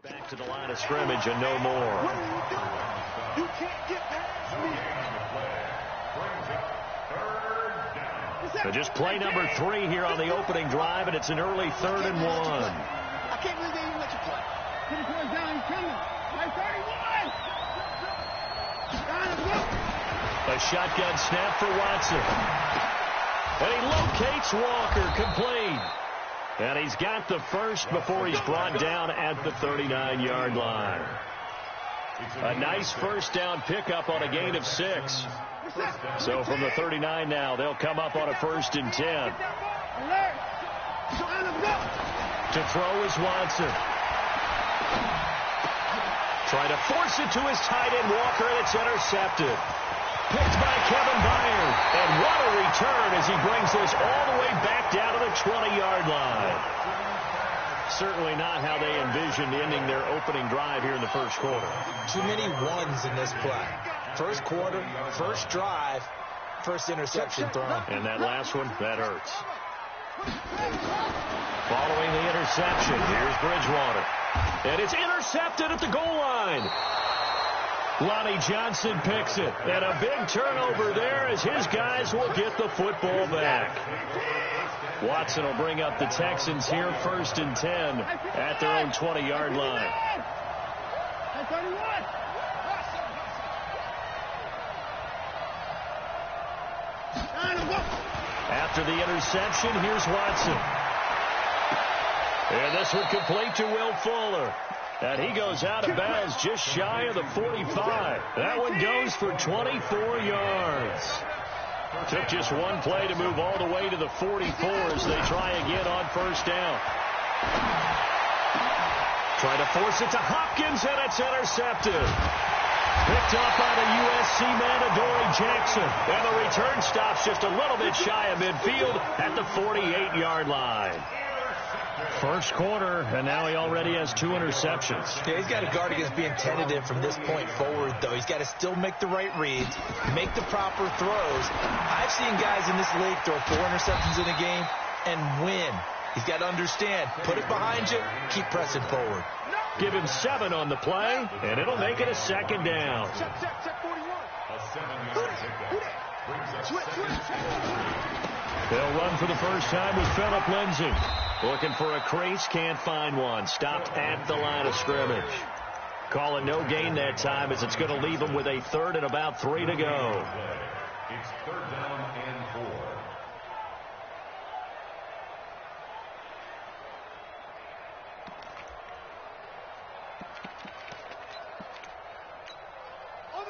Back to the line of scrimmage and no more. What are you doing? You can't get past me. So just play number 3 here on the opening drive, and it's an early 3rd and 1. I can't believe they even let you play. Put it down, he's coming. Right 31! A shotgun snap for Watson. And he locates Walker, complete. And he's got the first before he's brought down at the 39-yard line. A nice first down pickup on a gain of 6. So from the 39 now, they'll come up on a 1st and 10. To throw is Watson. Try to force it to his tight end, Walker, and it's intercepted. Picked by Kevin Byard. And what a return as he brings this all the way back down to the 20-yard line. Certainly not how they envisioned ending their opening drive here in the first quarter. Too many ones in this play. First quarter, first drive, first interception thrown. And that last one, that hurts. Following the interception, here's Bridgewater. And it's intercepted at the goal line. Lonnie Johnson picks it. And a big turnover there as his guys will get the football back. Watson will bring up the Texans here 1st and 10 at their own 20-yard line. After the interception, here's Watson. And this one complete to Will Fuller. And he goes out of bounds just shy of the 45. That one goes for 24 yards. Took just one play to move all the way to the 44 as they try again on 1st down. Try to force it to Hopkins, and it's intercepted. Picked up by the USC man, Adoree Jackson. And the return stops just a little bit shy of midfield at the 48-yard line. First quarter, and now he already has 2 interceptions. Yeah, he's got to guard against being tentative from this point forward, though. He's got to still make the right reads, make the proper throws. I've seen guys in this league throw 4 interceptions in a game and win. He's got to understand, put it behind you, keep pressing forward. Give him 7 on the play, and it'll make it a 2nd down. They'll run for the first time with Phillip Lindsay. Looking for a crease, can't find one. Stopped at the line of scrimmage. Calling no gain that time as it's going to leave him with a 3rd and about 3 to go. It's 3rd down and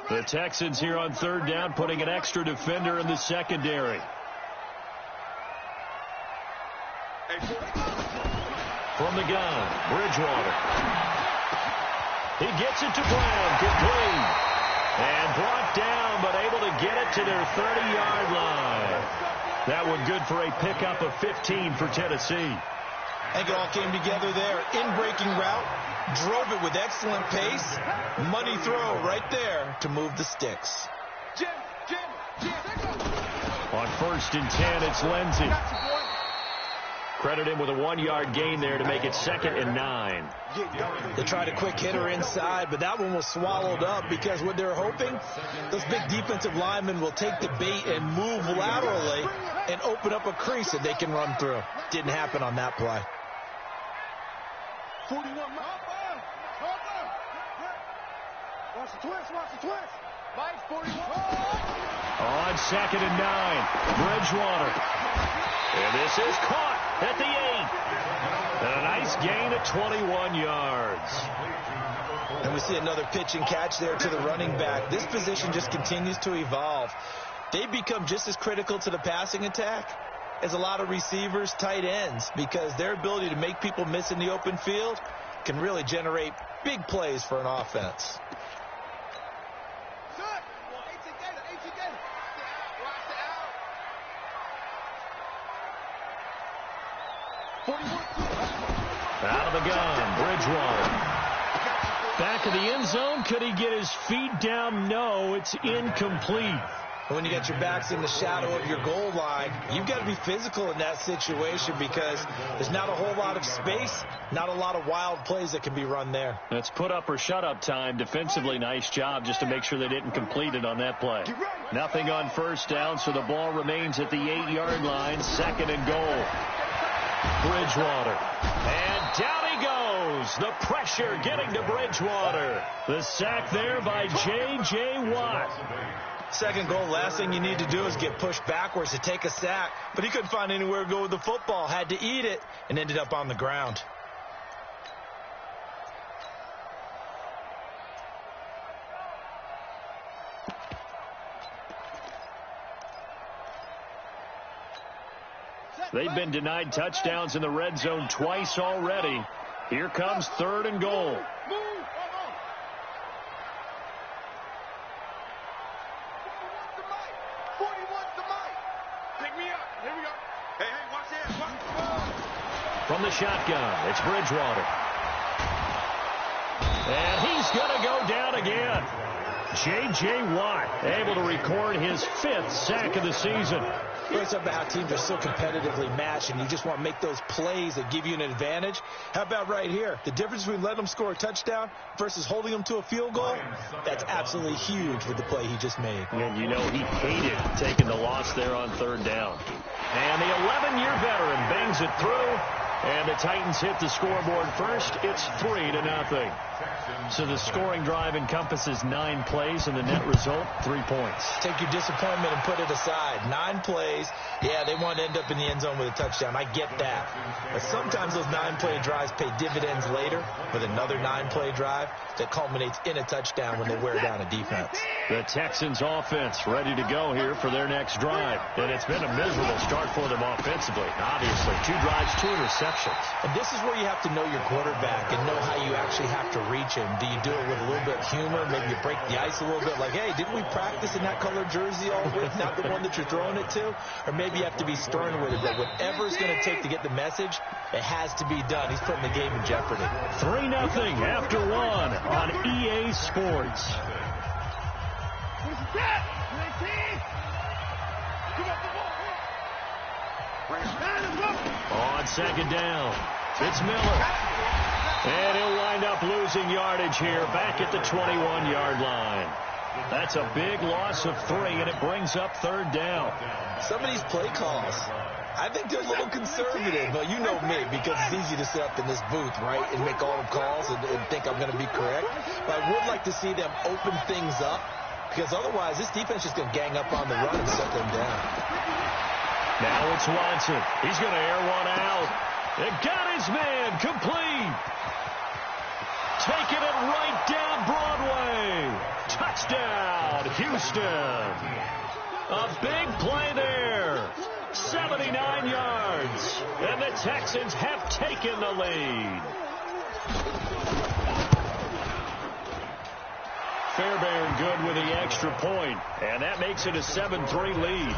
4. The Texans here on 3rd down, putting an extra defender in the secondary. From the gun, Bridgewater. He gets it to Brown, complete. And brought down, but able to get it to their 30-yard line. That one good for a pickup of 15 for Tennessee. I think it all came together there. In-breaking route, drove it with excellent pace. Money throw right there to move the sticks. On 1st and 10, it's Lindsay. Credit him with a 1-yard gain there to make it 2nd and 9. They tried a quick hitter inside, but that one was swallowed up because what they're hoping, those big defensive linemen will take the bait and move laterally and open up a crease that they can run through. Didn't happen on that play. 41. Watch the twist. Mike, 41. On 2nd and 9, Bridgewater. And this is caught at the 8. And a nice gain of 21 yards. And we see another pitch and catch there to the running back. This position just continues to evolve. They become just as critical to the passing attack as a lot of receivers, tight ends, because their ability to make people miss in the open field can really generate big plays for an offense. Out of the gun, Bridgewater. Back of the end zone. Could he get his feet down? No, it's incomplete. When you got your backs in the shadow of your goal line, you've got to be physical in that situation because there's not a whole lot of space, not a lot of wild plays that can be run there. That's put up or shut up time. Defensively, nice job just to make sure they didn't complete it on that play. Nothing on first down, so the ball remains at the 8-yard line. 2nd and goal. Bridgewater. And down he goes. The pressure getting to Bridgewater. The sack there by J.J. Watt. 2nd goal, last thing you need to do is get pushed backwards to take a sack. But he couldn't find anywhere to go with the football. Had to eat it and ended up on the ground. They've been denied touchdowns in the red zone twice already. Here comes 3rd and goal. From the shotgun, it's Bridgewater. And he's going to go down again. J.J. Watt able to record his 5th sack of the season. It's about how teams are so competitively matched, and you just want to make those plays that give you an advantage. How about right here? The difference between letting them score a touchdown versus holding them to a field goal, that's absolutely huge with the play he just made. And you know he hated taking the loss there on 3rd down. And the 11-year veteran bangs it through. And the Titans hit the scoreboard first. It's 3-0. So the scoring drive encompasses 9 plays, and the net result, 3 points. Take your disappointment and put it aside. 9 plays. Yeah, they want to end up in the end zone with a touchdown. I get that. But sometimes those 9-play drives pay dividends later with another 9-play drive that culminates in a touchdown when they wear down a defense. The Texans offense ready to go here for their next drive. And it's been a miserable start for them offensively. Obviously, 2 drives, 2 interceptions. And this is where you have to know your quarterback and know how you actually have to reach him. Do you do it with a little bit of humor? Maybe you break the ice a little bit like, hey, didn't we practice in that colored jersey all week, not the one that you're throwing it to? Or maybe you have to be stern with it. But whatever it's going to take to get the message, it has to be done. He's putting the game in jeopardy. 3-0 after 1 on EA Sports. On 2nd down, it's Miller. And he'll wind up losing yardage here back at the 21-yard line. That's a big loss of 3, and it brings up 3rd down. Some of these play calls, I think they're a little conservative. But you know me, because it's easy to sit up in this booth, right, and make all the calls and think I'm going to be correct. But I would like to see them open things up, because otherwise this defense is going to gang up on the run and shut them down. Now it's Watson. He's going to air one out. And got his man complete. Taking it right down Broadway. Touchdown, Houston. A big play there. 79 yards. And the Texans have taken the lead. Fairbairn good with the extra point. And that makes it a 7-3 lead.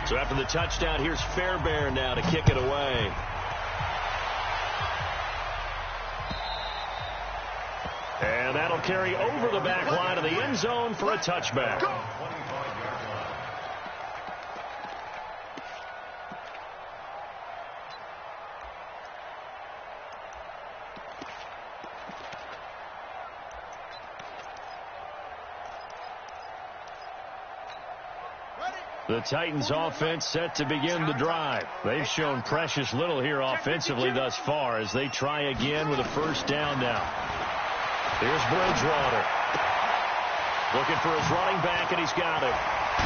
So after the touchdown, here's Fairbairn now to kick it away. And that'll carry over the back line of the end zone for a touchback. The Titans offense set to begin the drive. They've shown precious little here offensively thus far as they try again with a 1st down now. Here's Bridgewater. Looking for his running back, and he's got it.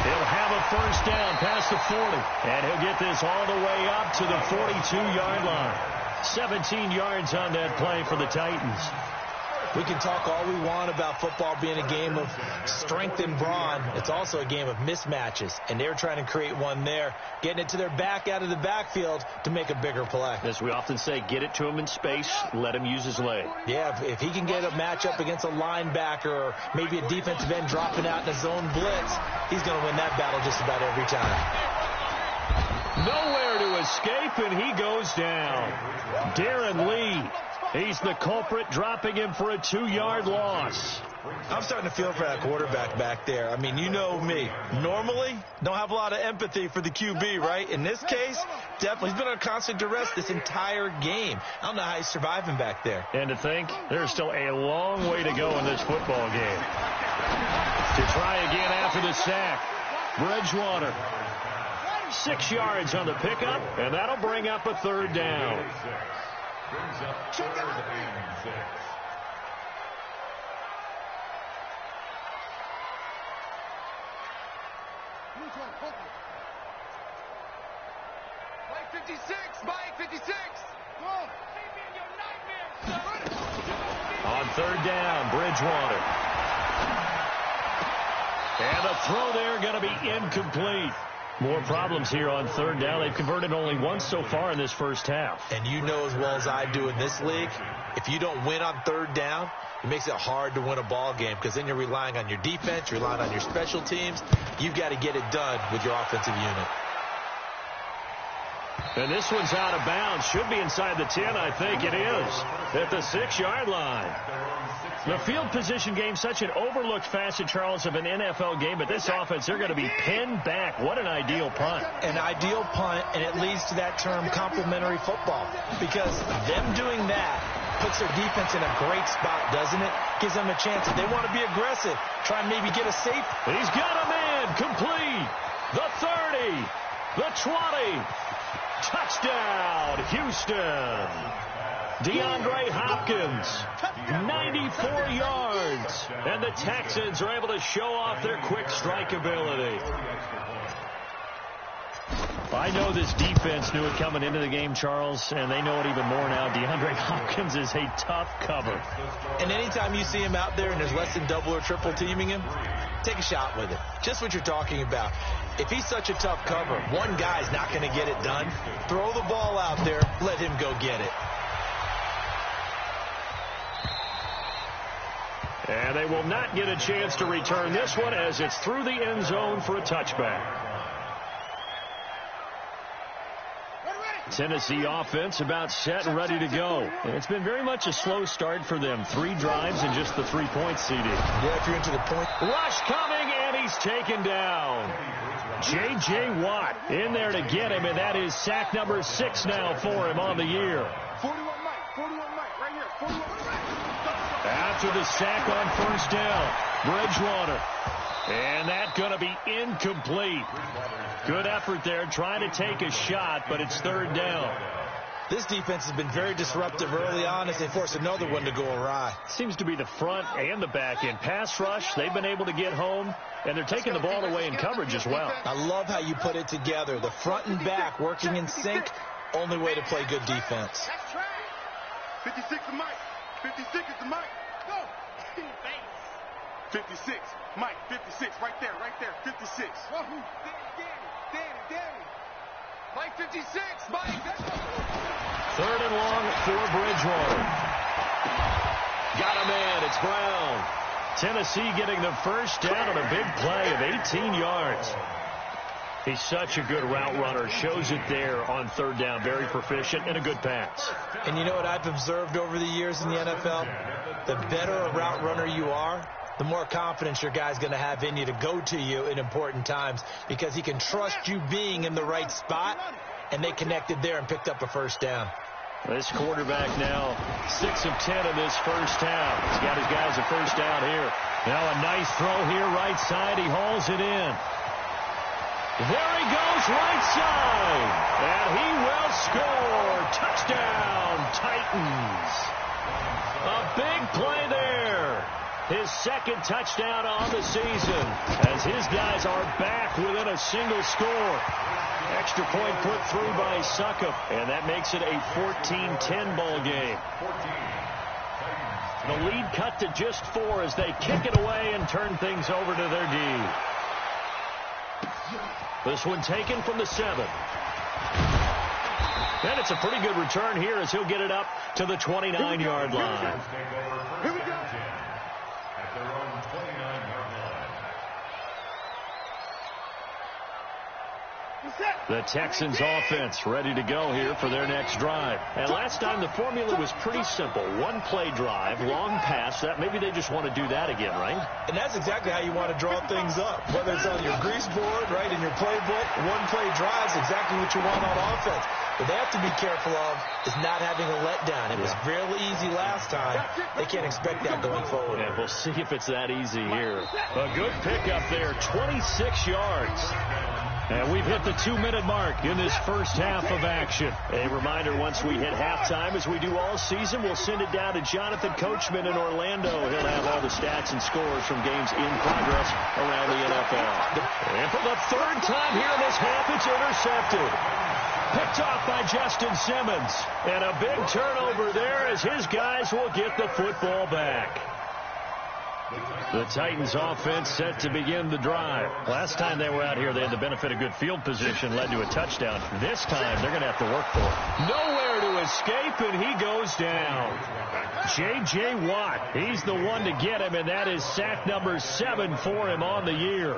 He'll have a 1st down past the 40. And he'll get this all the way up to the 42-yard line. 17 yards on that play for the Titans. We can talk all we want about football being a game of strength and brawn. It's also a game of mismatches, and they're trying to create one there, getting it to their back out of the backfield to make a bigger play. As we often say, get it to him in space, let him use his leg. Yeah, if he can get a matchup against a linebacker or maybe a defensive end dropping out in a zone blitz, he's going to win that battle just about every time. Nowhere to escape, and he goes down. Darren Lee. He's the culprit, dropping him for a 2-yard loss. I'm starting to feel for that quarterback back there. I mean, you know me. Normally, don't have a lot of empathy for the QB, right? In this case, definitely. He's been on constant duress this entire game. I don't know how he's surviving back there. And to think, there's still a long way to go in this football game. To try again after the sack, Bridgewater. 6 yards on the pickup, and that'll bring up a third down. Brings up 3rd and 6. Mike 56, Mike 56. On 3rd down, Bridgewater. And a throw there going to be incomplete. More problems here on 3rd down. They've converted only once so far in this first half. And you know as well as I do in this league, if you don't win on 3rd down, it makes it hard to win a ball game because then you're relying on your defense, you're relying on your special teams. You've got to get it done with your offensive unit. And this one's out of bounds. Should be inside the 10, I think it is. At the 6-yard line. The field position game, such an overlooked facet, Charles, of an NFL game. But this offense, they're going to be pinned back. What an ideal punt. An ideal punt, and it leads to that term complementary football. Because them doing that puts their defense in a great spot, doesn't it? Gives them a chance. If they want to be aggressive, try and maybe get a safe. He's got a man complete. The 30. The 20. Touchdown, Houston. DeAndre Hopkins, 94 yards. And the Texans are able to show off their quick strike ability. I know this defense knew it coming into the game, Charles, and they know it even more now. DeAndre Hopkins is a tough cover. And anytime you see him out there and there's less than double or triple teaming him, take a shot with it. Just what you're talking about. If he's such a tough cover, one guy's not going to get it done. Throw the ball out there. Let him go get it. And they will not get a chance to return this one as it's through the end zone for a touchback. Tennessee offense about set and ready to go. And it's been very much a slow start for them. 3 drives and just the 3-point CD. Yeah, if you're into the point. Rush coming, and he's taken down. J.J. Watt in there to get him, and that is sack number 6 now for him on the year. 41 Mike, right here, 41 Mike. After the sack on 1st down, Bridgewater. And that's going to be incomplete. Good effort there, trying to take a shot, but it's 3rd down. This defense has been very disruptive early on as they force another one to go awry. Seems to be the front and the back end. Pass rush, they've been able to get home, and they're taking the ball away in coverage as well. I love how you put it together. The front and back working in sync, only way to play good defense. 56 is Mike. 56 is the Mike. Go. 56. Mike, 56. Right there. 56. Danny. Mike, 56. Mike. 3rd and long for Bridgewater. Got a man. It's Brown. Tennessee getting the 1st down on a big play of 18 yards. He's such a good route runner. Shows it there on 3rd down. Very proficient and a good pass. And you know what I've observed over the years in the NFL? The better a route runner you are, the more confidence your guy's going to have in you to go to you in important times because he can trust you being in the right spot, and they connected there and picked up a 1st down. This quarterback now 6 of 10 in this first half. He's got his guys a 1st down here. Now a nice throw here right side. He hauls it in. There he goes right side. And he will score. Touchdown, Titans. A big play there. His 2nd touchdown on the season as his guys are back within a single score. Extra point put through by Succop, and that makes it a 14-10 ball game. The lead cut to just 4 as they kick it away and turn things over to their D. This one taken from the 7. And it's a pretty good return here as he'll get it up to the 29-yard line. Here we go. At their own 29-yard line. The Texans offense ready to go here for their next drive. And last time the formula was pretty simple. One play drive, long pass. That maybe they just want to do that again, right? And that's exactly how you want to draw things up. Whether it's on your grease board, right, in your playbook, one play drive is exactly what you want on offense. What they have to be careful of is not having a letdown. It was real easy last time. They can't expect that going forward. Yeah, we'll see if it's that easy here. A good pickup there, 26 yards. And we've hit the 2-minute mark in this first half of action. A reminder, once we hit halftime, as we do all season, we'll send it down to Jonathan Coachman in Orlando. He'll have all the stats and scores from games in progress around the NFL. And for the third time here in this half, it's intercepted. Picked off by Justin Simmons. And a big turnover there as his guys will get the football back. The Titans offense set to begin the drive. Last time they were out here, they had the benefit of good field position, led to a touchdown. This time, they're going to have to work for it. Nowhere to escape, and he goes down. J.J. Watt, he's the one to get him, and that is sack number 7 for him on the year.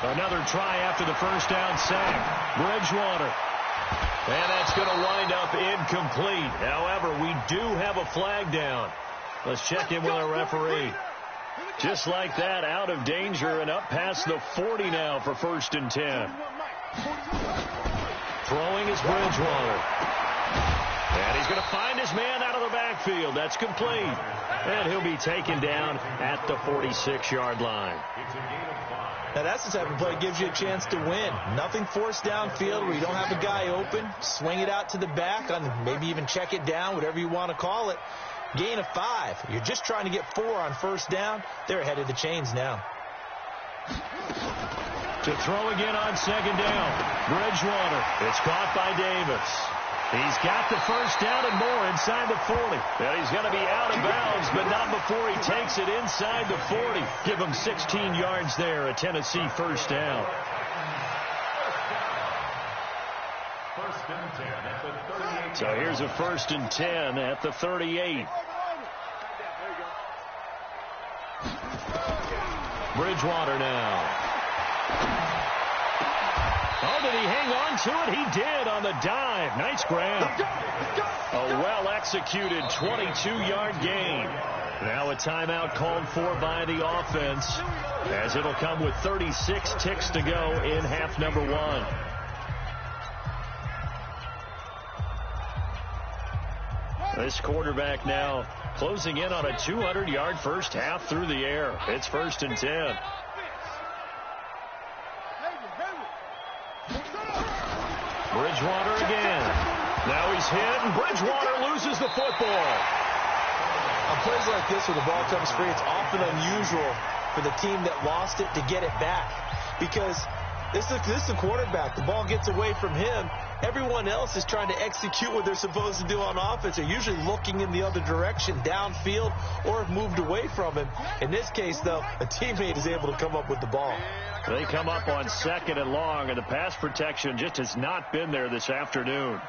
Another try after the first down sack. Bridgewater. And that's going to wind up incomplete. However, we do have a flag down. Let's check in with our referee. Just like that, out of danger and up past the 40 now for 1st and 10. Throwing is Bridgewater. And he's going to find his man out of the backfield. That's complete. And he'll be taken down at the 46-yard line. Now, that's the type of play that gives you a chance to win. Nothing forced downfield where you don't have a guy open. Swing it out to the back, maybe even check it down, whatever you want to call it. Gain of 5. You're just trying to get 4 on first down. They're ahead of the chains now. To throw again on second down. Bridgewater. It's caught by Davis. He's got the first down and more inside the 40. And he's going to be out of bounds, but not before he takes it inside the 40. Give him 16 yards there, a Tennessee first down. First and 10 at the 38. So here's a 1st and 10 at the 38. Bridgewater now. Oh, did he hang on to it? He did on the dive. Nice grab. A well-executed 22-yard gain. Now a timeout called for by the offense, as it'll come with 36 ticks to go in half number 1. This quarterback now closing in on a 200-yard first half through the air. It's 1st and 10. Bridgewater again. Now he's hit, and Bridgewater loses the football. On plays like this where the ball comes free, it's often unusual for the team that lost it to get it back. Because this is the quarterback. The ball gets away from him. Everyone else is trying to execute what they're supposed to do on offense. They're usually looking in the other direction, downfield, or have moved away from him. In this case, though, a teammate is able to come up with the ball. They come up on 2nd and long, and the pass protection just has not been there this afternoon.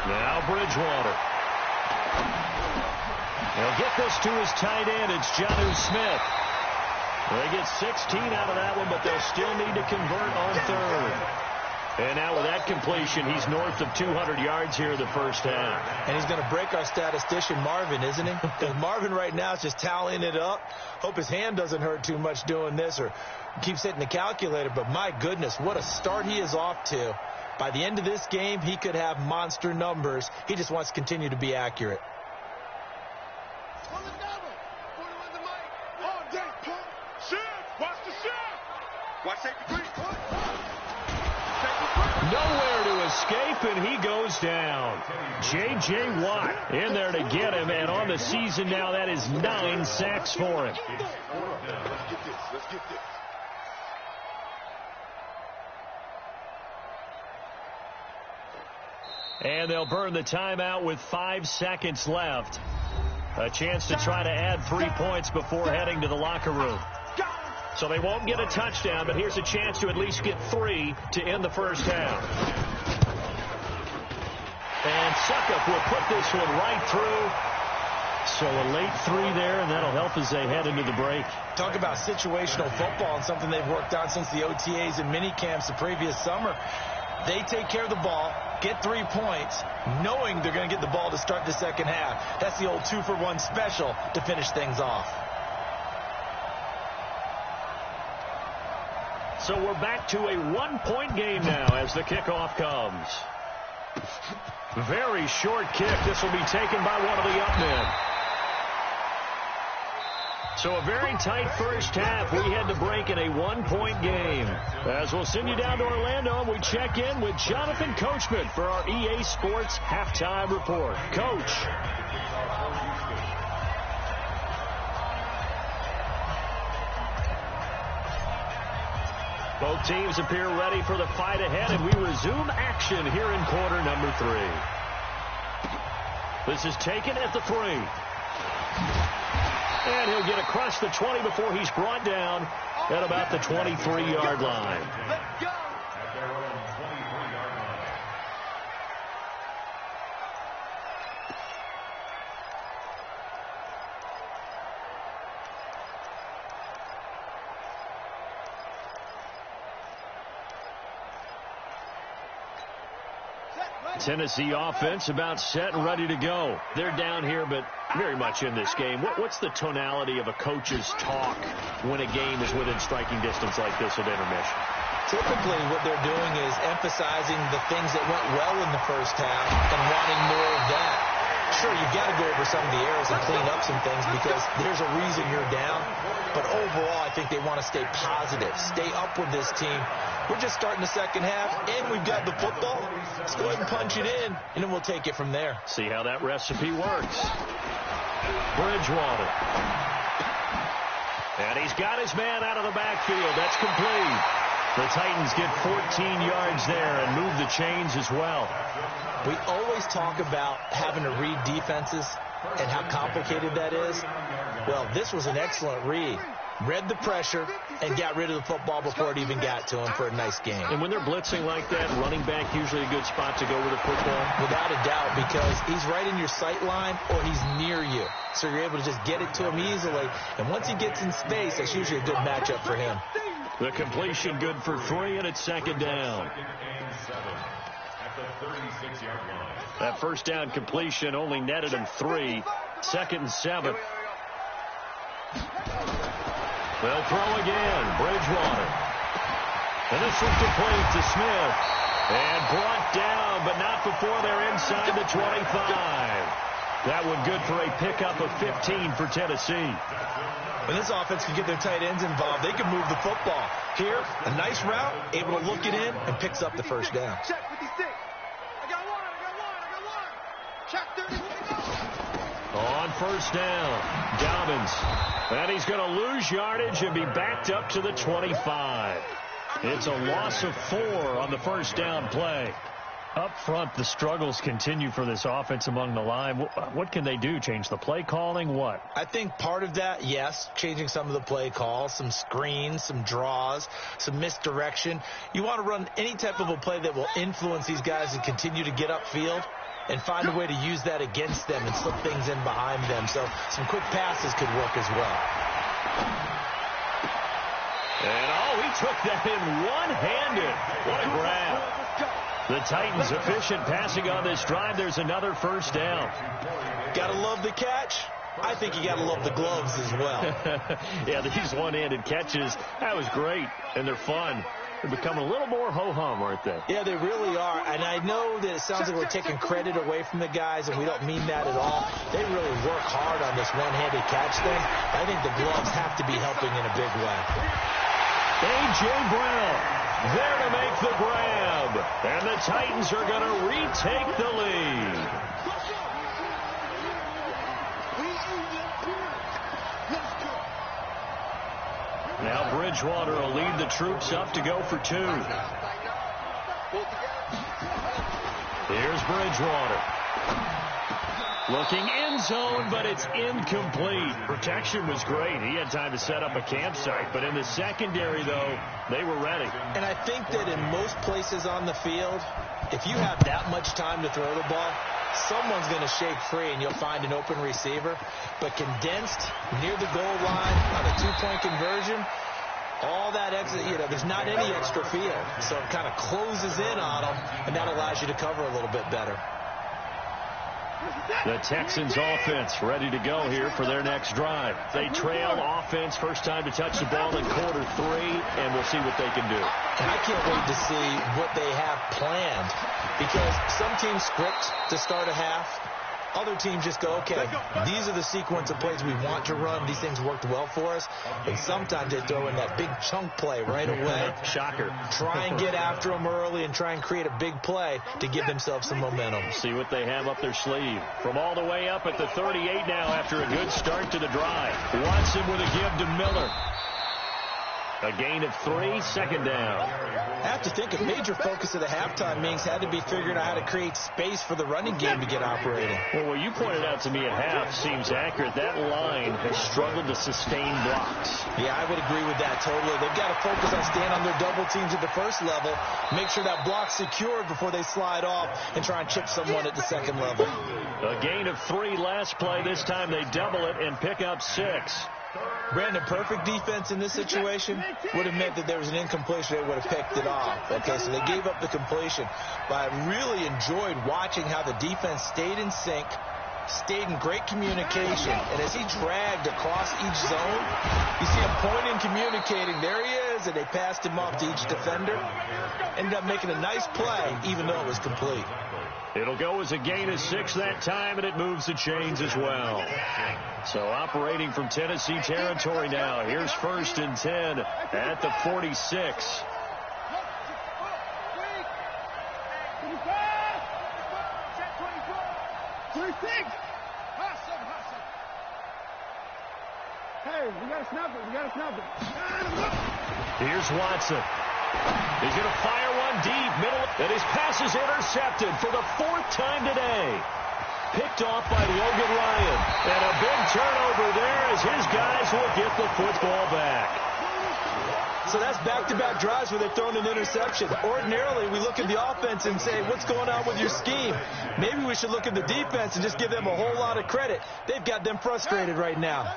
Now Bridgewater. He'll get this to his tight end. It's Jonnu Smith. They get 16 out of that one, but they'll still need to convert on 3rd. And now with that completion, he's north of 200 yards here in the first half. And he's going to break our statistician, Marvin, isn't he? Because Marvin right now is just tallying it up. Hope his hand doesn't hurt too much doing this or keeps hitting the calculator. But my goodness, what a start he is off to. By the end of this game, he could have monster numbers. He just wants to continue to be accurate. Nowhere to escape, and he goes down. J.J. Watt in there to get him, and on the season now, that is 9 sacks for him. Let's get this. And they'll burn the timeout with 5 seconds left. A chance to try to add 3 points before heading to the locker room. So they won't get a touchdown, but here's a chance to at least get 3 to end the first half. And Suckup will put this one right through. So a late 3 there, and that'll help as they head into the break. Talk about situational football and something they've worked on since the OTAs and mini camps the previous summer. They take care of the ball, get 3 points, knowing they're going to get the ball to start the second half. That's the old 2-for-1 special to finish things off. So we're back to a 1-point game now as the kickoff comes. Very short kick. This will be taken by one of the up men. So a very tight first half. We had to break in a 1-point game. As we'll send you down to Orlando, and we check in with Jonathan Coachman for our EA Sports Halftime Report. Coach. Both teams appear ready for the fight ahead, and we resume action here in quarter number 3. This is taken at the 3. And he'll get across the 20 before he's brought down at about the 23-yard line. Let's go. Tennessee offense about set and ready to go. They're down here, but very much in this game. What's the tonality of a coach's talk when a game is within striking distance like this at intermission? Typically, what they're doing is emphasizing the things that went well in the first half and wanting more of that. Sure, you've got to go over some of the errors and clean up some things because there's a reason you're down. But overall, I think they want to stay positive, stay up with this team. We're just starting the second half, and we've got the football. Let's go ahead and punch it in, and then we'll take it from there. See how that recipe works. Bridgewater. And he's got his man out of the backfield. That's complete. The Titans get 14 yards there and move the chains as well. We always talk about having to read defenses and how complicated that is. Well, this was an excellent read. Read the pressure and got rid of the football before it even got to him for a nice game. And when they're blitzing like that, running back usually a good spot to go with the football? Without a doubt, because he's right in your sight line or he's near you. So you're able to just get it to him easily. And once he gets in space, that's usually a good matchup for him. The completion good for 3, and it's second down. That first down completion only netted him 3. 2nd and 7. They'll throw again. Bridgewater. And this one's complete to Smith. And brought down, but not before they're inside the 25. That one good for a pickup of 15 for Tennessee. When this offense can get their tight ends involved, they can move the football. Here, a nice route, able to look it in, and picks up the first down. Check 56. I got one. Check 30. On first down, Dobbins. And he's going to lose yardage and be backed up to the 25. It's a loss of 4 on the first down play. Up front, the struggles continue for this offense among the line. What can they do? Change the play calling? What? I think part of that, yes, changing some of the play calls, some screens, some draws, some misdirection. You want to run any type of a play that will influence these guys and continue to get upfield and find a way to use that against them and slip things in behind them. So some quick passes could work as well. And, he took that in one-handed. What a grab. The Titans efficient passing on this drive. There's another first down. Gotta love the catch. I think you gotta love the gloves as well. Yeah, these one-handed catches, that was great, and they're fun. They're becoming a little more ho-hum, aren't they? Yeah, they really are. And I know that it sounds like we're taking credit away from the guys, and we don't mean that at all. They really work hard on this one-handed catch thing. I think the gloves have to be helping in a big way. A.J. Brown there to make the grab. And the Titans are going to retake the lead. Now Bridgewater will lead the troops up to go for 2. Here's Bridgewater. Looking end zone, but it's incomplete. Protection was great. He had time to set up a campsite. But in the secondary, though, they were ready. And I think that in most places on the field, if you have that much time to throw the ball, someone's going to shake free and you'll find an open receiver. But condensed near the goal line on a two-point conversion, all that exit, there's not any extra field. So it kind of closes in on them, and that allows you to cover a little bit better. The Texans offense ready to go here for their next drive. They trail offense, first time to touch the ball in quarter 3, and we'll see what they can do. And I can't wait to see what they have planned, because some teams script to start a half. Other teams just go, okay, these are the sequence of plays we want to run. These things worked well for us. And sometimes they throw in that big chunk play right away. Shocker. Try and get after them early and try and create a big play to give themselves some momentum. See what they have up their sleeve. From all the way up at the 38 now after a good start to the drive. Watson with a give to Miller. A gain of 3, second down. I have to think a major focus of the halftime meetings had to be figuring out how to create space for the running game to get operating. Well, what you pointed out to me at half seems accurate. That line has struggled to sustain blocks. Yeah, I would agree with that totally. They've got to focus on staying on their double teams at the first level, make sure that block's secured before they slide off and try and chip someone at the second level. A gain of 3 last play. This time they double it and pick up 6. Brandon, perfect defense in this situation would have meant that there was an incompletion. They would have picked it off. Okay, so they gave up the completion. But I really enjoyed watching how the defense stayed in sync, stayed in great communication. And as he dragged across each zone, you see him pointing, communicating. There he is, and they passed him off to each defender. Ended up making a nice play, even though it was complete. It'll go as a gain of 6 that time, and it moves the chains as well. So operating from Tennessee territory now. Here's 1st and 10 at the 46. Hey, we got to snap it. We got to snap it. Here's Watson. He's going to fire one deep, middle, and his pass is intercepted for the 4th time today. Picked off by Logan Ryan. And a big turnover there as his guys will get the football back. So that's back-to-back drives where they've thrown an interception. Ordinarily, we look at the offense and say, what's going on with your scheme? Maybe we should look at the defense and just give them a whole lot of credit. They've got them frustrated right now.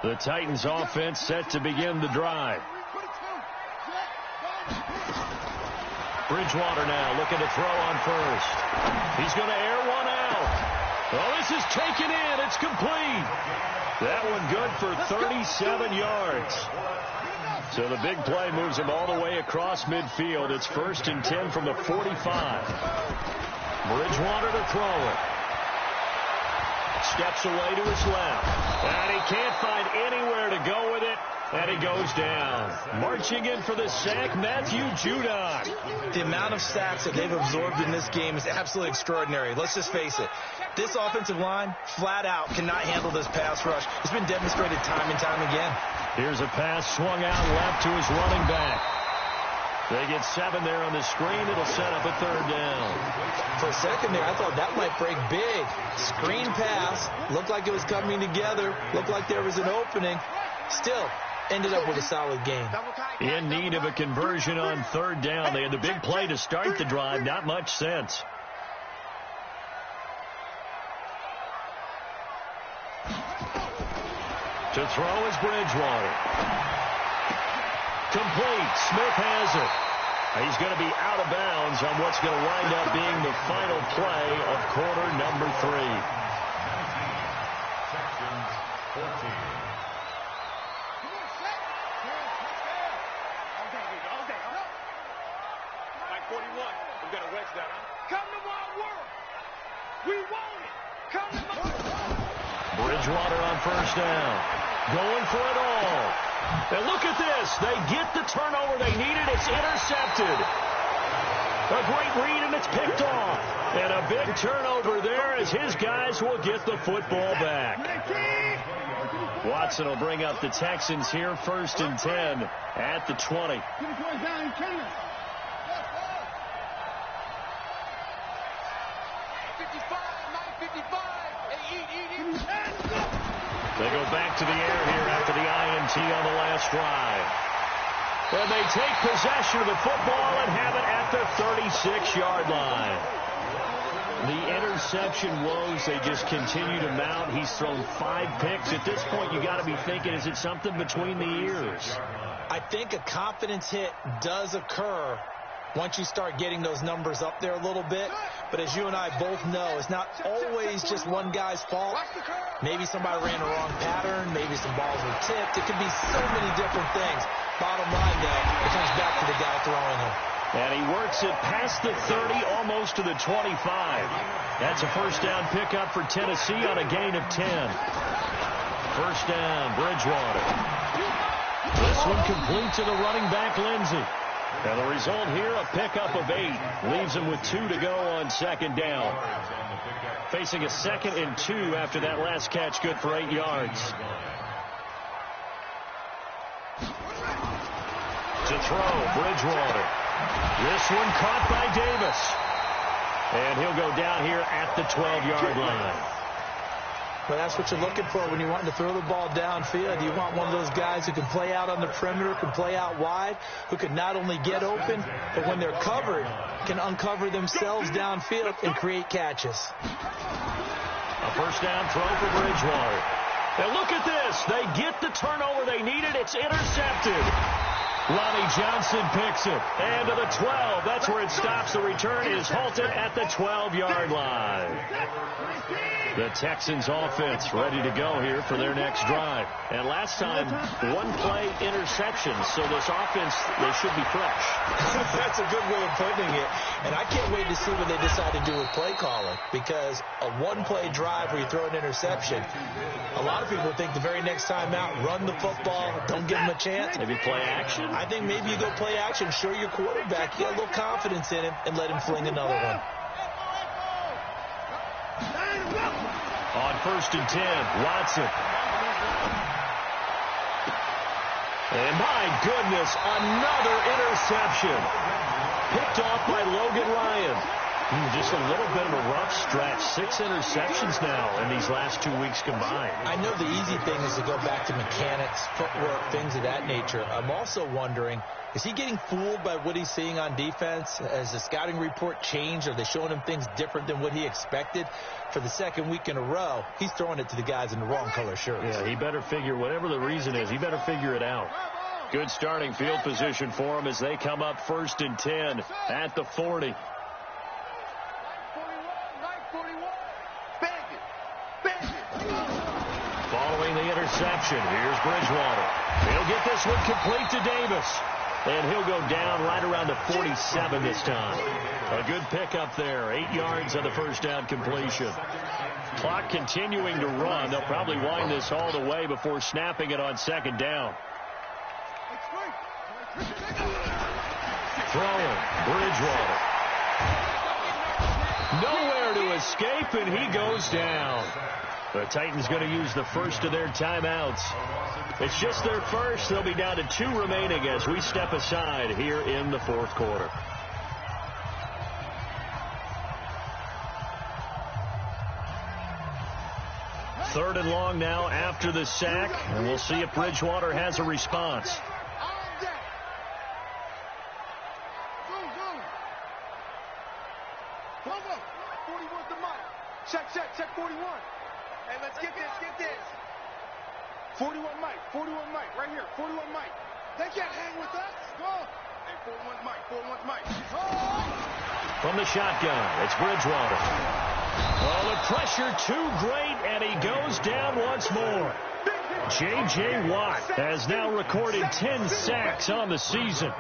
The Titans offense set to begin the drive. Bridgewater now looking to throw on first. He's going to air one out. Oh, this is taken in. It's complete. That one good for 37 yards. So the big play moves him all the way across midfield. It's 1st and 10 from the 45. Bridgewater to throw it. Steps away to his left. And he can't find anywhere to go with it. And he goes down. Marching in for the sack, Matthew Judon. The amount of sacks that they've absorbed in this game is absolutely extraordinary. Let's just face it. This offensive line, flat out, cannot handle this pass rush. It's been demonstrated time and time again. Here's a pass swung out left to his running back. They get 7 there on the screen. It'll set up a 3rd down. For a second there, I thought that might break big. Screen pass. Looked like it was coming together. Looked like there was an opening. Still, ended up with a solid game. In need of a conversion on 3rd down. They had the big play to start the drive. Not much sense. To throw is Bridgewater. Complete. Smith has it. He's going to be out of bounds on what's going to wind up being the final play of quarter number 3. Bridgewater on 1st down. Going for it all. And look at this. They get the turnover they needed. It's intercepted. A great read, and it's picked off. And a big turnover there as his guys will get the football back. Watson will bring up the Texans here, 1st and 10 at the 20. back to the air here after the INT on the last drive. And they take possession of the football and have it at the 36-yard line. The interception woes, they just continue to mount. He's thrown 5 picks. At this point, you got to be thinking, is it something between the ears? I think a confidence hit does occur once you start getting those numbers up there a little bit. But as you and I both know, it's not always just one guy's fault. Maybe somebody ran the wrong pattern. Maybe some balls were tipped. It could be so many different things. Bottom line, though, it comes back to the guy throwing them. And he works it past the 30, almost to the 25. That's a first down pickup for Tennessee on a gain of 10. First down, Bridgewater. This one complete to the running back, Lindsey. And the result here, a pickup of 8. Leaves him with 2 to go on second down. Facing a 2nd and 2 after that last catch, good for 8 yards. To throw, Bridgewater. This one caught by Davis. And he'll go down here at the 12-yard line. Well, that's what you're looking for when you're wanting to throw the ball downfield. You want one of those guys who can play out on the perimeter, can play out wide, who can not only get open, but when they're covered, can uncover themselves downfield and create catches. A first down throw for Bridgewater. And look at this. They get the turnover they needed. It's intercepted. Lonnie Johnson picks it. And to the 12. That's where it stops. The return is halted at the 12-yard line. The Texans offense ready to go here for their next drive. And last time, 1-play interception. So this offense, they should be fresh. That's a good way of putting it. And I can't wait to see what they decide to do with play calling. Because a 1-play drive where you throw an interception, a lot of people think the very next time out, run the football, don't give them a chance. Maybe play action? I think maybe you go play action, show your quarterback, you got a little confidence in him, and let him fling another one. On 1st and 10, Watson. And my goodness, another interception. Picked off by Logan Ryan. Just a little bit of a rough stretch. 6 interceptions now in these last 2 weeks combined. I know the easy thing is to go back to mechanics, footwork, things of that nature. I'm also wondering, is he getting fooled by what he's seeing on defense? Has the scouting report changed? Are they showing him things different than what he expected? For the 2nd week in a row, he's throwing it to the guys in the wrong color shirts. Yeah, he better figure, whatever the reason is, he better figure it out. Good starting field position for him as they come up 1st and 10 at the 40. Following the interception, here's Bridgewater. He'll get this one complete to Davis. And he'll go down right around the 47 this time. A good pickup there. 8 yards on the first down completion. Clock continuing to run. They'll probably wind this all the way before snapping it on 2nd down. Throwing, Bridgewater. Nowhere to escape, and he goes down. The Titans going to use the first of their timeouts. It's just their first. They'll be down to 2 remaining as we step aside here in the 4th quarter. Third and long now after the sack, and we'll see if Bridgewater has a response. Check 41. Hey, let's get this. 41 Mike, right here, 41 Mike. They can't hang with us. Go on. Hey, 41 Mike. Oh! From the shotgun, it's Bridgewater. Oh, the pressure too great, and he goes down once more. J.J. Watt has now recorded 10 sacks on the season.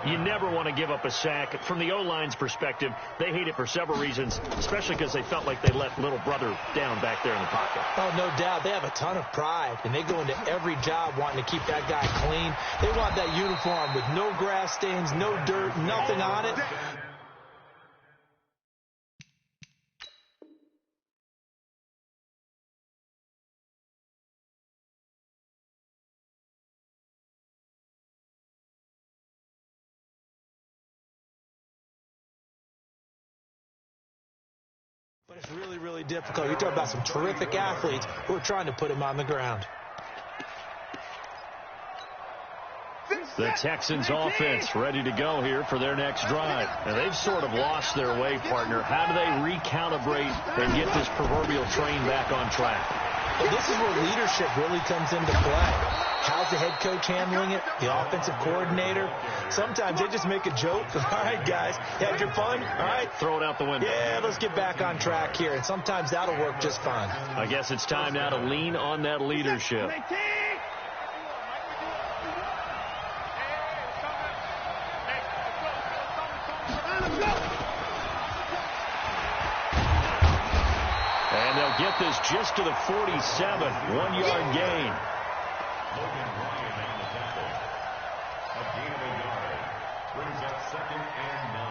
You never want to give up a sack. From the O-line's perspective, they hate it for several reasons, especially because they felt like they let little brother down back there in the pocket. Oh, no doubt. They have a ton of pride, and they go into every job wanting to keep that guy clean. They want that uniform with no grass stains, no dirt, nothing on it. But it's really, really difficult. You're talking about some terrific athletes who are trying to put him on the ground. The Texans offense ready to go here for their next drive. And they've sort of lost their way, partner. How do they recalibrate and get this proverbial train back on track? Well, this is where leadership really comes into play. How's the head coach handling it? The offensive coordinator? Sometimes they just make a joke. All right, guys, you had your fun? All right. Throw it out the window. Yeah, let's get back on track here. And sometimes that'll work just fine. I guess it's time now to lean on that leadership. And they'll get this just to the 47, 1-yard gain. Logan Ryan on the tackle. A gain of a yard. Brings up 2nd and 9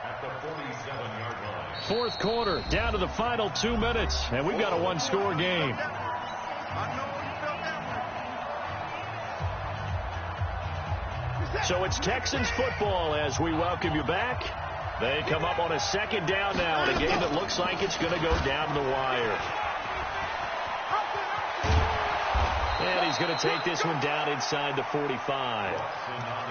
at the 47-yard line. Fourth quarter, down to the final 2 minutes, and we've got a one-score game. So it's Texans football as we welcome you back. They come up on a 2nd down now in a game that looks like it's going to go down to the wire. And he's going to take this one down inside the 45.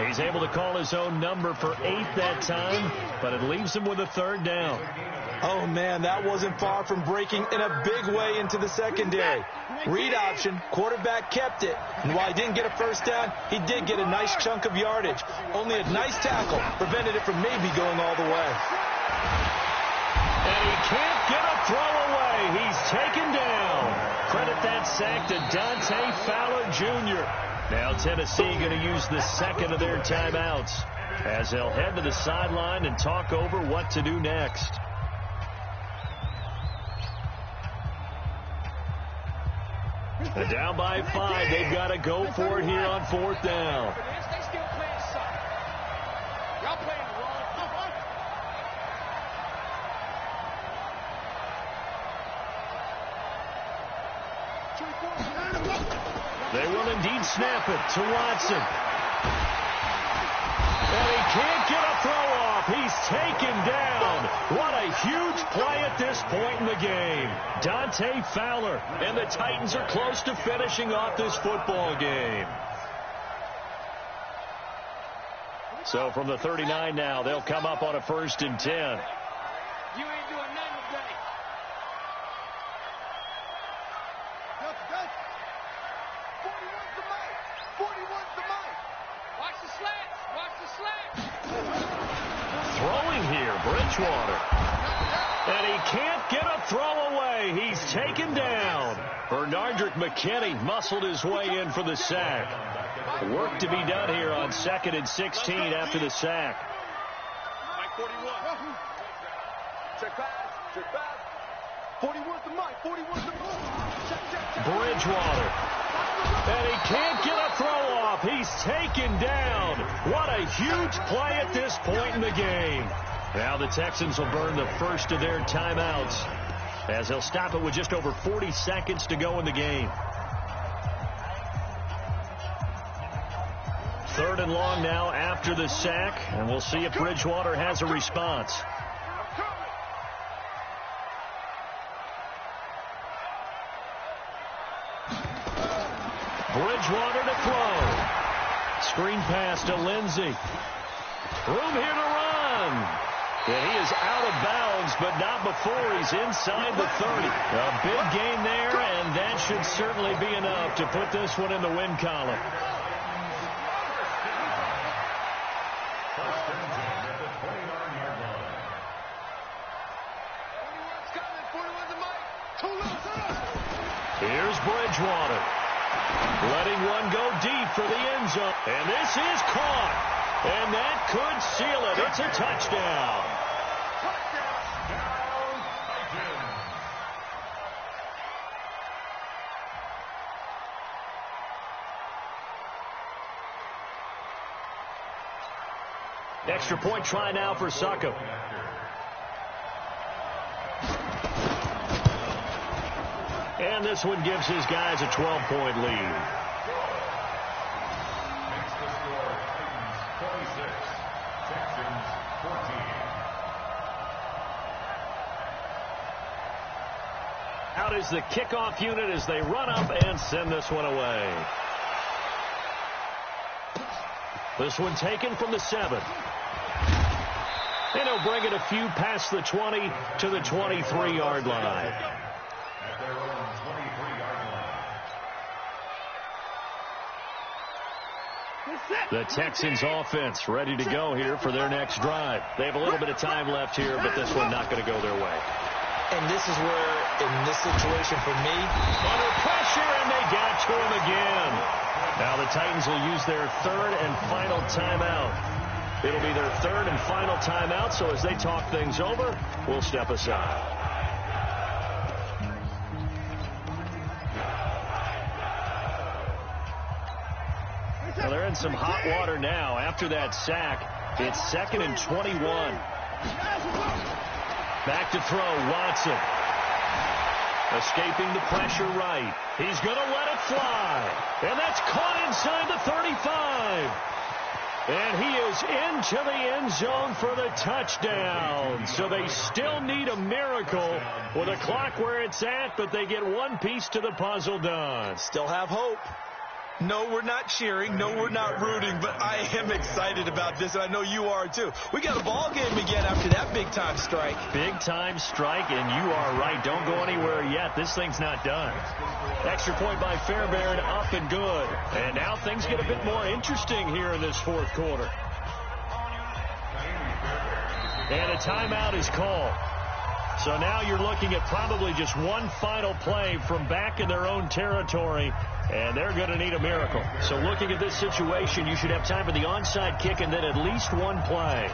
He's able to call his own number for 8 that time, but it leaves him with a 3rd down. Oh, man, that wasn't far from breaking in a big way into the secondary. Read option, quarterback kept it. And while he didn't get a 1st down, he did get a nice chunk of yardage. Only a nice tackle prevented it from maybe going all the way. And he can't get a throw away. He's taken down. Credit that sack to Dante Fowler Jr. Now Tennessee going to use the 2nd of their timeouts as they'll head to the sideline and talk over what to do next. And down by 5. They've got to go for it here on 4th down. They will indeed snap it to Watson. And he can't get a throw off. He's taken down. What a huge play at this point in the game. Dante Fowler. And the Titans are close to finishing off this football game. So from the 39 now, they'll come up on a 1st and 10. You ain't doing nothing today. Good. 41's the mic. 41's the mic. Watch the slats. Watch the slats. Throwing here, Bridgewater. And he can't get a throw away. He's taken down. Bernardrick McKinney muscled his way in for the sack. Work to be done here on 2nd and 16 after the sack. Mike 41. Check pass. 41's the mic. 41's the mic. Check. Bridgewater. And he can't get a throw off. He's taken down. What a huge play at this point in the game. Now the Texans will burn the 1st of their timeouts as they'll stop it with just over 40 seconds to go in the game. 3rd and long now after the sack, and we'll see if Bridgewater has a response. Bridgewater to throw. Screen pass to Lindsey. Room here to run. And he is out of bounds, but not before he's inside the 30. A big gain there, and that should certainly be enough to put this one in the win column. First and 10 at the 29-yard line. 41's coming. 41's the mic. Here's Bridgewater. Letting one go deep for the end zone. And this is caught. And that could seal it. It's a touchdown. Down Titans. Extra point try now for Succop. And this one gives his guys a 12-point lead. Makes the score Titans 26, Texans 14. Out is the kickoff unit as they run up and send this one away. This one taken from the 7. And he'll bring it a few past the 20 to the 23-yard line. At their own 23-yard line. The Texans offense ready to go here for their next drive. They have a little bit of time left here, but this one not going to go their way. And this is where, in this situation for me, under pressure, and they got to him again. Now the Titans will use their third and final timeout. It'll be their third and final timeout, so as they talk things over, we'll step aside. Well, they're in some hot water now. After that sack, it's 2nd and 21. Back to throw, Watson. Escaping the pressure right. He's going to let it fly. And that's caught inside the 35. And he is into the end zone for the touchdown. So they still need a miracle with a clock where it's at, but they get one piece to the puzzle done. Still have hope. No, we're not cheering. No, we're not rooting. But I am excited about this, and I know you are too. We got a ball game again after that big-time strike. Big-time strike, and you are right. Don't go anywhere yet. This thing's not done. Extra point by Fairbairn, up and good. And now things get a bit more interesting here in this fourth quarter. And a timeout is called. So now you're looking at probably just one final play from back in their own territory, and they're going to need a miracle. So looking at this situation, you should have time for the onside kick and then at least one play.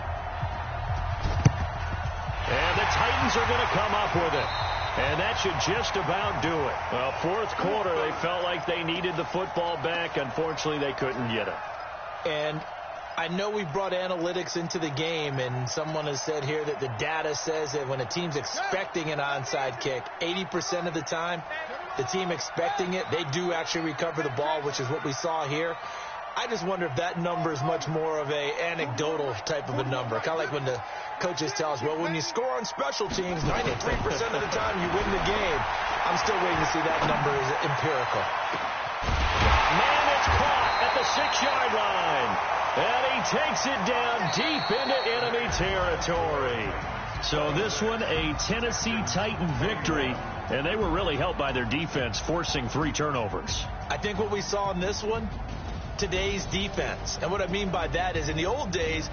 And the Titans are going to come up with it. And that should just about do it. Well, fourth quarter, they felt like they needed the football back. Unfortunately, they couldn't get it. And I know we brought analytics into the game, and someone has said here that the data says that when a team's expecting an onside kick, 80% of the time, the team expecting it, they do actually recover the ball, which is what we saw here. I just wonder if that number is much more of a anecdotal type of a number. Kind of like when the coaches tell us, well, when you score on special teams, 93% of the time you win the game. I'm still waiting to see that number is empirical. Man, it's caught at the 6-yard line. And he takes it down deep into enemy territory. So this one, a Tennessee Titan victory. And they were really helped by their defense, forcing 3 turnovers. I think what we saw in this one, today's defense. And what I mean by that is in the old days,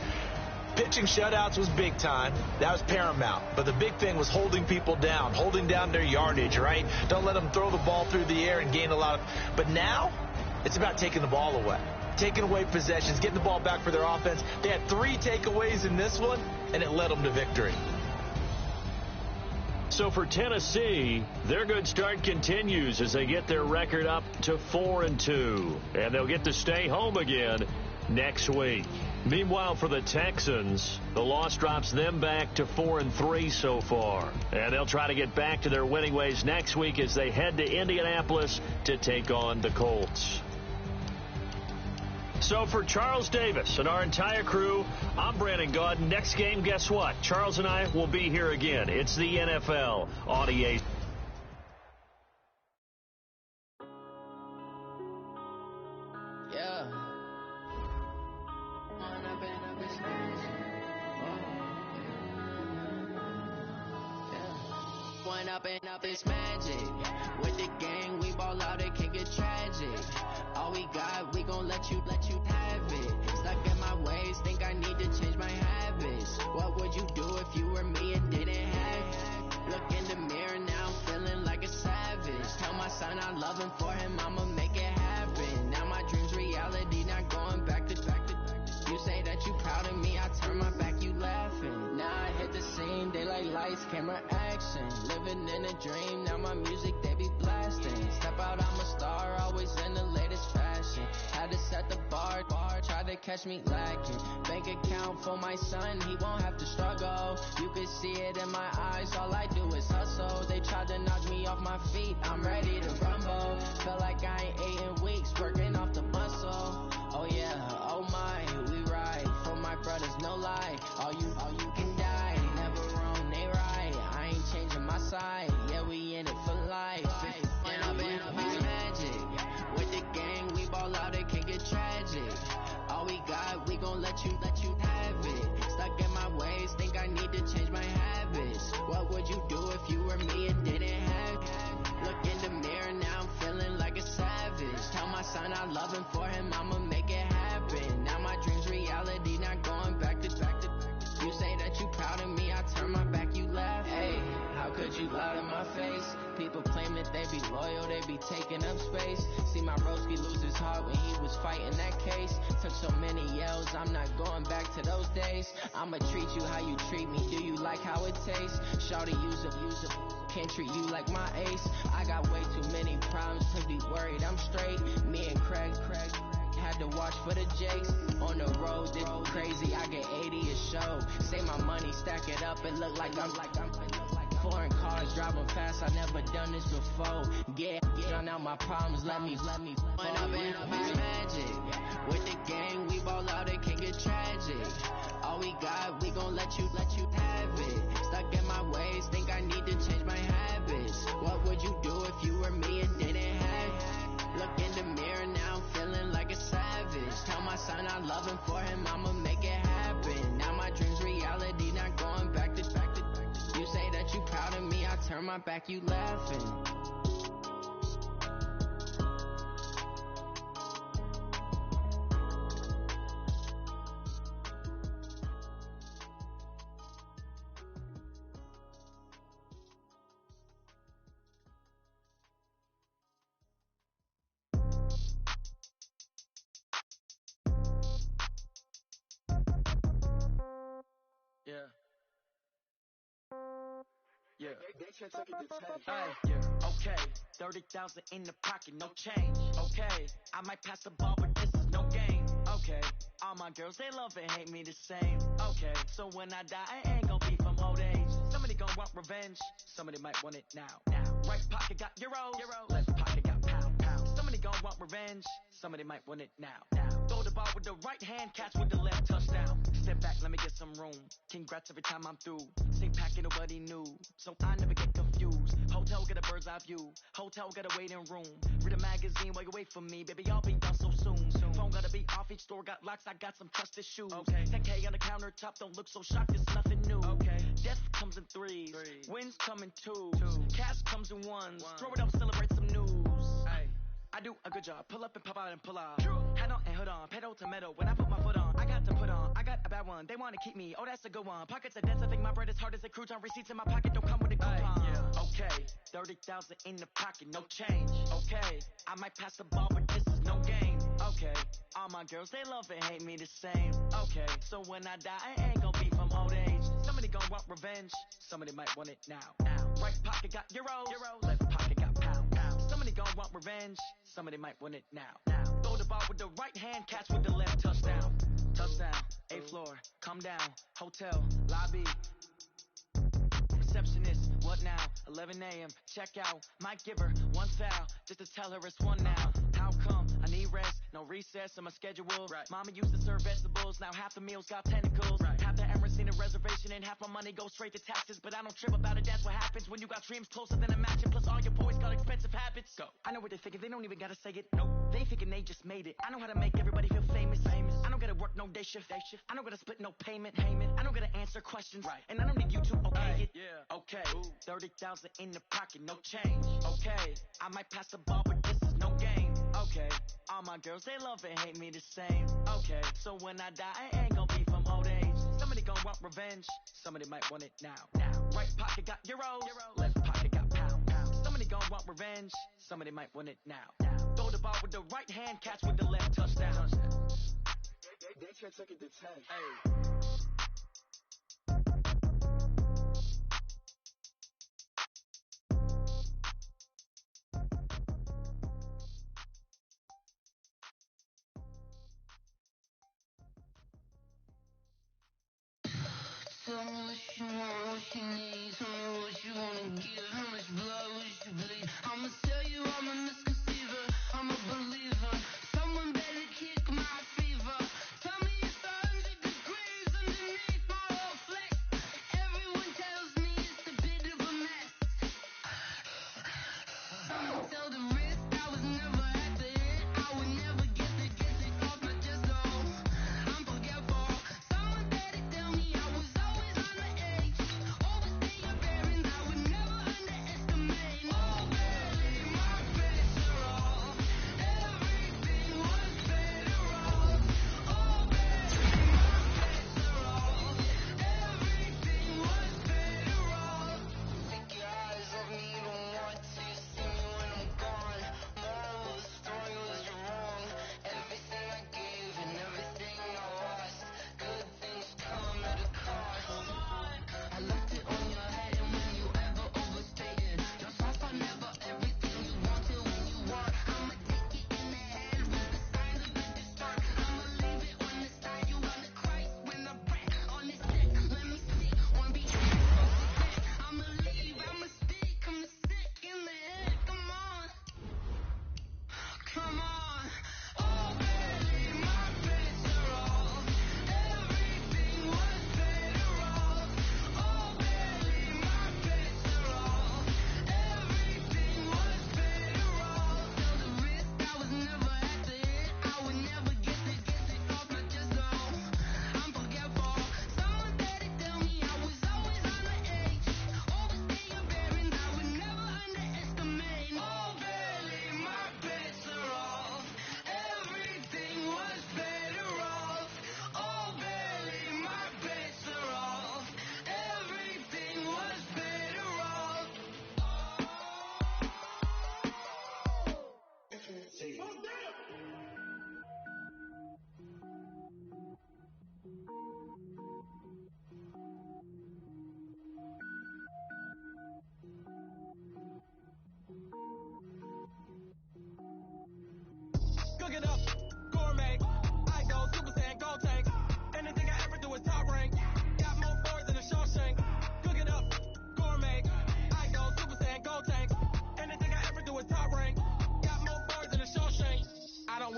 pitching shutouts was big time. That was paramount. But the big thing was holding people down, holding down their yardage, right? Don't let them throw the ball through the air and gain a lot of. But now, it's about taking the ball away. Taking away possessions, getting the ball back for their offense. They had 3 takeaways in this one, and it led them to victory. So for Tennessee, their good start continues as they get their record up to 4-2. And they'll get to stay home again next week. Meanwhile, for the Texans, the loss drops them back to 4-3 so far. And they'll try to get back to their winning ways next week as they head to Indianapolis to take on the Colts. So for Charles Davis and our entire crew, I'm Brandon Gaudin. Next game, guess what? Charles and I will be here again. It's the NFL on EA. Yeah. One up and up is magic. With the gang, we ball out, it can get tragic. All we got, we gon' let you have it. Stuck in my ways, think I need to change my habits. What would you do if you were me and didn't have it? Look in the mirror now, I'm feeling like a savage. Tell my son I love him, for him I'ma make it happen. Now my dream's reality, not going back to. You say that you proud of me, I turn my back, you laughing. Now I hit the scene, daylight lights, camera action. Living in a dream, now my music, they be blasting. Step out, I'm a star, always in the latest fashion. Had to set the bar, try to catch me lacking. Bank account for my son, he won't have to struggle. You can see it in my eyes, all I do is hustle. They tried to knock me off my feet, I'm ready to rumble. Feel like I ain't ate in weeks, working off the muscle. Oh yeah, oh my, we ride for my brothers, no lie. All you can die, never wrong, they right. I ain't changing my side, yeah, we in it for life. And I've been magic. With the gang, we ball out, it can get tragic. All we got, let you have it. Stuck in my ways, think I need to change my habits. What would you do if you were me and didn't have it? Look in the mirror, now I'm feeling like a savage. Tell my son I love him, for him I'ma make it happen. Now my dream's reality, not going back to. You say that you proud of me, I turn my back, you laugh. Hey, how could you lie to my face? People claim that they be loyal, they be taking up space. See my broski lose his heart when he was fighting that case. Took so many yells, I'm not going back to those days. I'ma treat you how you treat me, do you like how it tastes? Shawty, use up, can't treat you like my ace. I got way too many problems to be worried, I'm straight. Me and Craig had to watch for the Jakes. On the road, this crazy, I get 80 a show. Say my money, stack it up, it look like I'm foreign cars, driving fast, I never done this before. Drown out my problems, let me fall. When I've been up is magic. With the gang, we ball out, it can get tragic. All we got, we gon' let you have it. Stuck in my ways, think I need to change my habits. What would you do if you were me and didn't have it? Look in the mirror, now I'm feeling like a savage. Tell my son I love him, for him I'ma make it happen. Now my dream's reality, not going back to. You say that you proud of me, I turn my back, you laughing. Yeah. Okay, 30,000 in the pocket, no change. Okay, I might pass the ball, but this is no game. Okay, all my girls, they love and hate me the same. Okay, so when I die, I ain't gon' be from old age. Somebody gon' want revenge, somebody might want it now. Right pocket got euros, left pocket got pound. Somebody gon' want revenge, somebody might want it now. Throw the ball with the right hand, catch with the left, touchdown. Step back, let me get some room. Congrats every time I'm through. Same packet, nobody knew, so I never get confused. Hotel get a bird's eye view. Hotel got a waiting room. Read a magazine while you wait for me, baby. I'll be done so soon. Phone gotta be off, each store got locks. I got some trusted shoes. 10K on the countertop, don't look so shocked. It's nothing new. Death comes in threes. Wins come in twos. Cash comes in ones. Throw it up, celebrate some news. I do a good job. Pull up and pop out and pull out. Hat on and hood on. Pedal to metal. When I put my foot on, I got to put on. I got a bad one. They want to keep me. Oh, that's a good one. Pockets are dense. I think my bread is hard as a crouton. Receipts in my pocket don't come with a coupon. Okay, 30,000 in the pocket, no change. Okay, I might pass the ball, but this is no game. Okay, all my girls, they love and hate me the same. Okay, so when I die, I ain't gon' be from old age. Somebody gon' want revenge. Somebody might want it now. Right pocket got euros. Left pocket got pound. Somebody gon' want revenge. Somebody might want it now. Throw the ball with the right hand, catch with the left, touchdown. Touchdown, 8th floor, come down, hotel, lobby. Receptionist, what now? 11 a.m., check out. Might give her one foul, just to tell her it's one now. How come? I need rest, no recess on my schedule. Mama used to serve vegetables, now half the meals got tentacles. Half the Emirates need a reservation and half my money goes straight to taxes. But I don't trip about it, that's what happens when you got dreams closer than a mansion. Plus all your boys got expensive habits. Go. I know what they're thinking, they don't even gotta say it. Nope. They thinking they just made it. I know how to make everybody feel famous. I don't gotta work no day shift. I don't gotta split no payment. I don't gotta answer questions. And I don't need you to okay it. Okay, 30,000 in the pocket, no change. Okay, I might pass the ball, but this is no game. Okay, all my girls, they love and hate me the same. Okay, so when I die, I ain't gon' be from old age. Somebody gon' want revenge, somebody might want it now. Right pocket got euros, left pocket got pound. Somebody gon' want revenge, somebody might want it now. Throw the ball with the right hand, catch with the left, touchdown. They can't take it to 10. Tell me what you want, what you need. Tell me what you wanna give. How much blood would you bleed? I'ma tell you I'm a misconceiver. I'm a believer. Someone better kick my fever. Tell me it's 100 degrees underneath my whole flex. Everyone tells me it's a bit of a mess. I'ma tell the risk I was never at the end. I would never get the off my chest, no. I'm forgetful.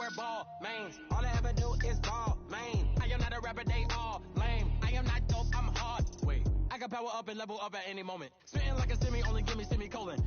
wear ball mains. All I ever do is ball, man. I am not a rapper, they all lame. I am not dope, I'm hard. Wait, I can power up and level up at any moment. Spitting like a semi, only give me semicolon.